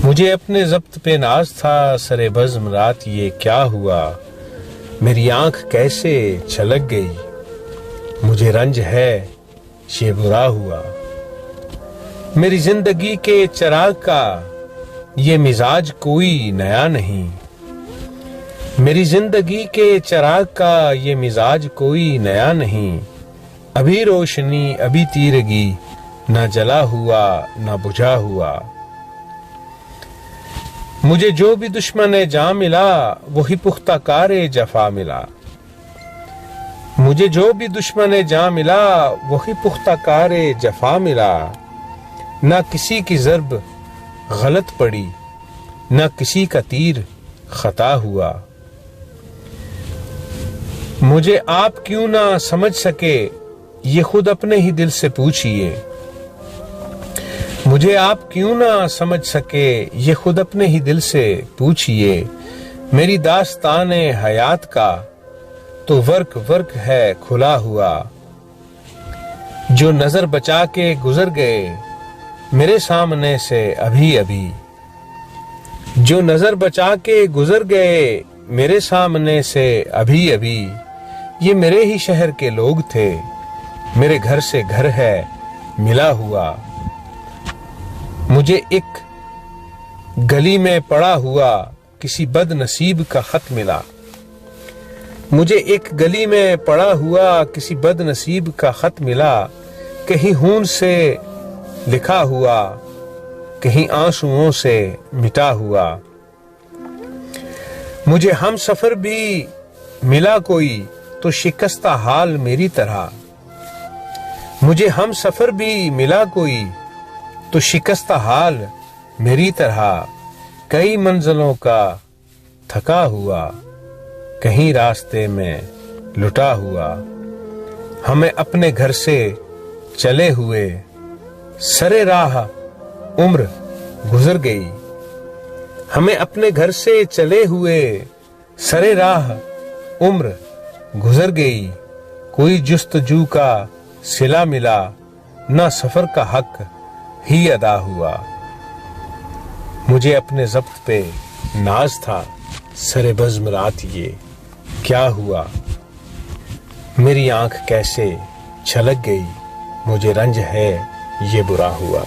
मुझे अपने ज़ब्त पे नाज था, सरे बज़्म रात ये क्या हुआ, मेरी आंख कैसे छलक गई, मुझे रंज है ये बुरा हुआ। मेरी जिंदगी के चिराग का ये मिजाज कोई नया नहीं, मेरी जिंदगी के चिराग का ये मिजाज कोई नया नहीं। अभी रोशनी अभी तीरगी, ना जला हुआ ना बुझा हुआ। मुझे जो भी दुश्मन जा मिला, वही पुख्ता कारे जफा मिला। मुझे जो भी दुश्मन जा मिला, वही पुख्ता कारे जफा मिला। ना किसी की ज़र्ब गलत पड़ी, ना किसी का तीर खता हुआ। मुझे आप क्यों ना समझ सके, ये खुद अपने ही दिल से पूछिए। मुझे आप क्यों ना समझ सके, ये खुद अपने ही दिल से पूछिए। मेरी दास्ताने हयात का तो वर्क वर्क है खुला हुआ। जो नजर बचा के गुजर गए मेरे सामने से अभी अभी, जो नजर बचा के गुजर गए मेरे सामने से अभी अभी। ये मेरे ही शहर के लोग थे, मेरे घर से घर है मिला हुआ। मुझे एक गली में पड़ा हुआ किसी बदनसीब का खत मिला। मुझे एक गली में पड़ा हुआ किसी बदनसीब का खत मिला। कहीं खून से लिखा हुआ, कहीं आंसुओं से मिटा हुआ। मुझे हम सफर भी मिला कोई, तो शिकस्ता हाल मेरी तरह। मुझे हम सफर भी मिला कोई, तो शिकस्ता हाल मेरी तरह। कई मंजिलों का थका हुआ, कहीं रास्ते में लुटा हुआ। हमें अपने घर से चले हुए सरे राह उम्र गुजर गई। हमें अपने घर से चले हुए सरे राह उम्र गुजर गई। कोई जुस्तजू का सिला मिला, ना सफर का हक ही अदा हुआ। मुझे अपने ज़ब्त पे नाज था, सरे बज़्म रात ये क्या हुआ, मेरी आंख कैसे छलक गई, मुझे रंज है ये बुरा हुआ।